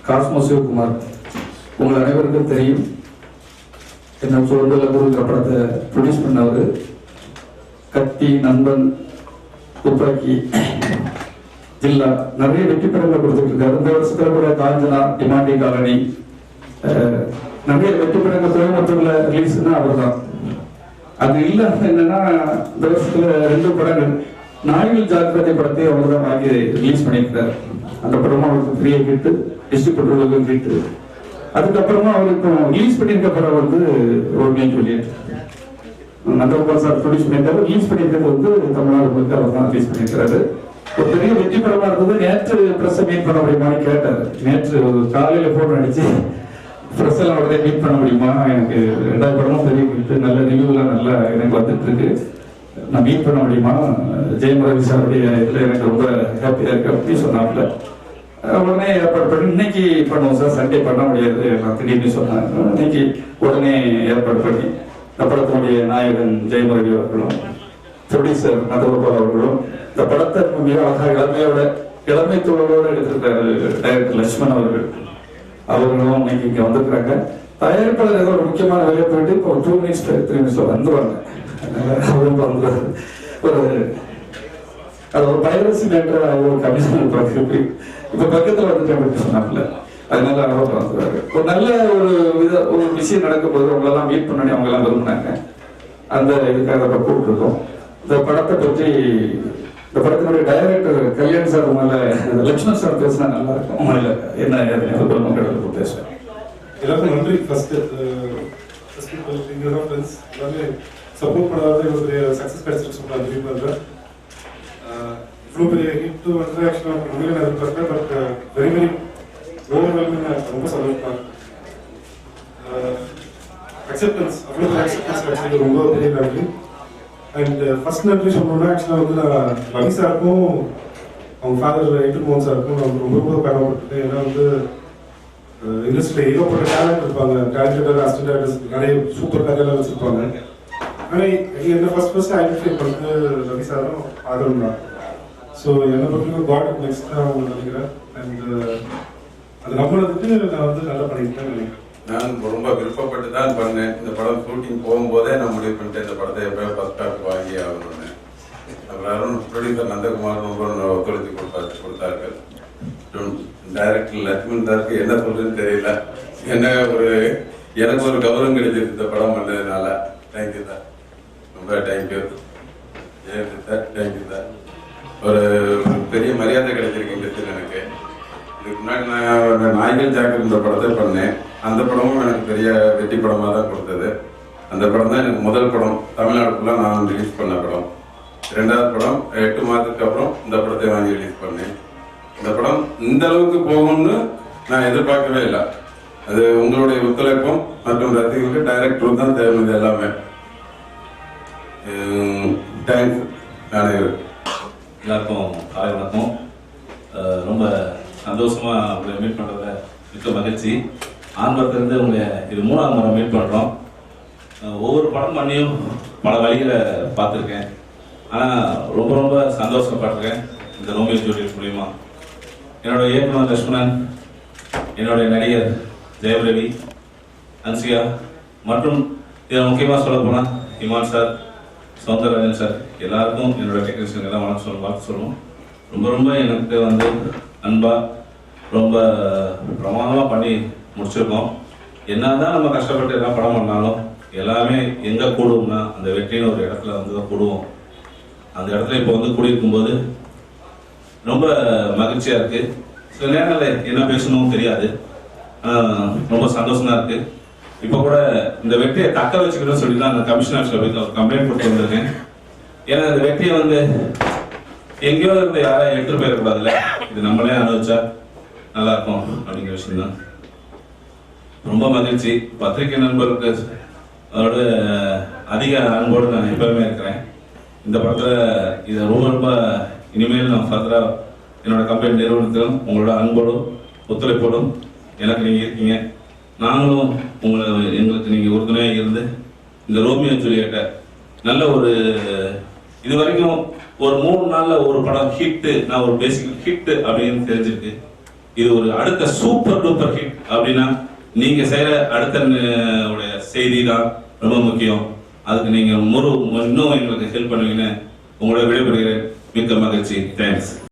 Cosmo Sivakumar உங்கள் அனைவருக்கும் தெரியும். என்ன சோழர்கள் குருங்கிற படத்தை ப்ரொடியூஸ் பண்ணவர். கத்தி, நண்பன், துப்பாக்கி, ஜில்லா நிறைய வெற்றி படங்களை கொடுத்துட்டு இருக்காரு. இந்த வருஷத்துல கூட காஞ்சனா, டிமாண்டி காலனி நிறைய வெற்றி படங்கள் கோயம்புத்தூர்ல ரிலீஸ்னா அவர் தான். அது இல்லாம என்னன்னா இந்த வருஷத்துல 2 படங்கள் நாய்கள் ஜாக்கிரதை படத்தை அவர் தான் வாங்கி ரிலீஸ் பண்ணியிருக்காரு. அந்த படமும் அவருக்கு பெரிய ஹிட்டு, டிஸ்ட்ரிபியூட்டர்களுக்கும் ஹிட்டு. அதுக்கப்புறமா அவருக்கு ரிலீஸ் பண்ணியிருக்க படம் வந்து Romeo Juliet Nandagopal sir produce பண்ணியிருக்காரு. ரிலீஸ் பண்ணியிருக்கிறது வந்து தமிழ்நாடு முழுக்க அவர் தான் ரிலீஸ் பண்ணியிருக்கிறாரு. ஒரு பெரிய வெற்றி படமா இருந்தது. நேற்று பிரஸ் மீட் பண்ண முடியுமான்னு கேட்டார். நேற்று காலையில போன் அடிச்சு பிரஸ் எல்லாம் உடனே மீட் பண்ண முடியுமா, எனக்கு 2வது படமும் பெரிய ஹிட், நல்ல ரிவ்யூலாம் நல்லா எனக்கு வந்துட்டு இருக்கு, நான் மீட் பண்ண முடியுமா, ஜெயம் ரவி சாருடைய இதில் எனக்கு ரொம்ப ஹாப்பியாக இருக்கு அப்படின்னு சொன்னாப்புல. உடனே ஏற்பாடு பண்ணி இன்னைக்கு பண்ணுவோம் சார், சண்டே பண்ண முடியாது நான் திடீர்னு சொன்னேன். இன்னைக்கு உடனே ஏற்பாடு பண்ணி இந்த படத்தினுடைய நாயகன் ஜெயம் ரவி அவர்களும் ப்ரொடியூசர் நந்தகோபால் அவர்களும் இந்த படத்தை மிக அழகாக இளமை தோழரோடு எடுத்திருக்காரு டைரக்டர் லட்சுமணன் அவர்களும் இன்னைக்கு இங்கே வந்திருக்கிறாங்க. தயாரிப்பாளர் ஏதோ ஒரு முக்கியமான வேலையை போயிட்டு இப்போ 2 மினிட்ஸ் 3 மினிட்ஸ்ல வந்துருவாங்க. ஒரு அது ஒரு பைரசி மேட்டர் ஒரு கமிஷன் இப்ப பக்கத்துல வந்துட்டு சொன்னாப்ல, அதனால அவர் வந்துருவாரு. ஒரு நல்ல ஒரு விஷயம் நடக்கும் போது அவங்களெல்லாம் மீட் பண்ணி அவங்க எல்லாம் விரும்பினாங்க. அந்த இதுக்காக கூப்பிட்டுருக்கோம். இந்த படத்தை பற்றி இந்த படத்தினுடைய டைரக்டர் கல்யாண் சார் மேல லட்சுமண் சார் பேசினா நல்லா இருக்கும். உண்மையில என்ன மக்களுக்கு பேசுவேன். எல்லாருக்கும் நன்றி. ஃபர்ஸ்ட் எல்லாமே சப்போர்ட் பண்ணாத ஒரு சக்ஸஸ் கிடைச்சிருக்கு சொல்ல நன்றி பண்ணுறேன். இவ்வளோ பெரிய ஹிட் வந்து ஆக்சுவலாக உண்மையிலே நான் எதிர்பார்த்தேன். பட் வெரி வெரி ஓவர்வெல்மிங், ரொம்ப சந்தோஷம். அக்செப்டன்ஸ், அவ்வளோ அக்செப்டன்ஸ் கிடைச்சது ரொம்ப பெரிய நன்றி. அண்ட் ஃபர்ஸ்ட் நன்றி சொல்லணும்னா ஆக்சுவலாக வந்து நான் ரவி சாருக்கும் அவங்க ஃபாதர் எயிட்டு சாருக்கும் நான் ரொம்ப ரொம்ப கடமைப்பட்டிருக்கேன். ஏன்னா வந்து இண்டஸ்ட்ரியில் ஏகப்பட்ட டேலண்ட் இருப்பாங்க, டேலண்டட் அசிஸ்டன்ட் டேரக்டர்ஸ் நிறைய சூப்பர் கதையெல்லாம் வச்சுருப்பாங்க. ஆனால் என்ன ஃபர்ஸ்ட் ஐடென்டிஃபை பண்ணிட்டு ரவி சாரும் ஆகணும் தான். ஸோ என்னை பொறுத்தவரைக்கும் காட் நெக்ஸ்ட் தான் அவங்க நினைக்கிறேன். அண்ட் அது நம்பினதுக்கு நான் வந்து நல்லா பண்ணிக்கிட்டேன் நினைக்கிறேன். நான் ரொம்ப விருப்பப்பட்டு தான் பண்ணேன். இந்த படம் ஷூட்டிங் போகும்போதே நான் முடிவு பண்ணிட்டேன் இந்த படத்தை எப்போ ஃபர்ஸ்ட் ஹாஃப் வாங்கி ஆகணும்னு. அப்புறம் ப்ரொடியூசர் நந்தகுமார் ரொம்ப ஒத்துழைத்து கொடுத்தார்கள். டைரக்டர் லட்சுமண் சாருக்கு என்ன சொல்றதுன்னு தெரியல. எனக்கு ஒரு கௌரவம் கிடைச்சிருக்கு இந்த படம் பண்ணதுனால. தேங்க்யூ சார், ரொம்ப தேங்க்யூ. Sir thank you sir. ஒரு பெரிய மரியாதை கிடைச்சிருக்கு இந்த எனக்கு. இதுக்கு முன்னாடி நான் நாய்கள் ஜாக்கர் இந்த படத்தை பண்ணேன். அந்த படமும் எனக்கு பெரிய வெற்றி படமாக தான் கொடுத்தது. அந்த படம் தான் எனக்கு முதல் படம் தமிழ்நாடுக்குள்ள நான் ரிலீஸ் பண்ண படம். 2வது படம் 8 மாதத்துக்கு அப்புறம் இந்த படத்தை வாங்கி ரிலீஸ் பண்ணேன். இந்த படம் இந்த அளவுக்கு போகும்னு நான் எதிர்பார்க்கவே இல்லை. அது உங்களுடைய ஒத்துழைப்பும் மற்றும் ரசிகர்களுக்கு டைரக்டரும் தான் தேவை. எல்லாமே தேங்க்ஸ். எல்லாருக்கும் காலை வணக்கம். ரொம்ப சந்தோஷமா உங்களை மீட் பண்றத மிக்க மகிழ்ச்சி. ஆரம்பத்திலிருந்து உங்களை இது 3வது முறை மீட் பண்றோம். ஒவ்வொரு படம் பண்ணியும் பல வழிகளை பார்த்துருக்கேன். ஆனால் ரொம்ப ரொம்ப சந்தோஷப்பட்டிருக்கேன் இந்த ரோமியோ ஜூலியட் மூலியமா. என்னோட இயக்குனர் லட்சுமணன், என்னுடைய நடிகர் ஜெயம் ரவி, அன்சியா மற்றும் இதில் முக்கியமாக சொல்ல போனால் இமான் சார், சௌந்தரராஜன் சார், எல்லாருக்கும் என்னோட டெக்னீஷியன் எல்லாம் வாழ்த்து சொல்லணும். ரொம்ப ரொம்ப எனக்கு வந்து அன்பா ரொம்ப பிரமாதமாக பண்ணி முடிச்சிருக்கோம். என்னதான் நம்ம கஷ்டப்பட்டு எல்லாம் படம் பண்ணாலும் எல்லாமே எங்கே கூடுவோம்னா அந்த வெற்றின்னு ஒரு இடத்துல வந்து தான் கூடுவோம். அந்த இடத்துல இப்போ வந்து கூடியிருக்கும்போது ரொம்ப மகிழ்ச்சியாக இருக்குது. சில நேரங்களில் என்ன பேசணும்னு தெரியாது, ரொம்ப சந்தோஷமா இருக்குது. இப்போ கூட இந்த வெற்றியை தக்க வச்சுக்கணும்னு சொல்லி தான் அந்த கமிஷனர் போய் கம்ப்ளைண்ட் கொடுத்து வந்திருக்கேன். ஏன்னா இந்த வெற்றியை வந்து எங்கேயோ இருந்து யாரும் எடுத்துகிட்டு போயிடக்கூடாதுல்ல, இது நம்மளே அனுபவிச்சா நல்லா இருக்கும் அப்படிங்கிற விஷயம் தான். ரொம்ப மகிழ்ச்சி. பத்திரிகை நண்பர்களுக்கு அதோட அதிக அன்போடு நான் எப்பவுமே இருக்கிறேன். இந்த படத்தில் இதை ரொம்ப இனிமேல் நான் ஃபர்தராக என்னோட கம்பெனி நிறுவனத்திலும் உங்களோட அன்போடும் ஒத்துழைப்போடும் எனக்கு நீங்கள் இருக்கீங்க. நாங்களும் எங்களுக்கு நீங்கள் உறுதுணையாக இருந்து இந்த ரோமியோ ஜூலியட்டை நல்ல ஒரு இது வரைக்கும் ஒரு 3 நாளில் ஒரு படம் ஹிட்டு, நான் ஒரு பேசிக் ஹிட்டு அப்படின்னு தெரிஞ்சிருக்கு. இது ஒரு அடுத்த சூப்பர் டூப்பர் ஹிட் அப்படின்னா நீங்க செய்யற அடுத்த உடைய செய்தி தான் ரொம்ப முக்கியம். அதுக்கு நீங்க இன்னும் எங்களுக்கு ஹெல்ப் பண்ணுவீங்கன்னு உங்களோட விடைபெறுகிறேன். மிக்க மகிழ்ச்சி. தேங்க்ஸ்.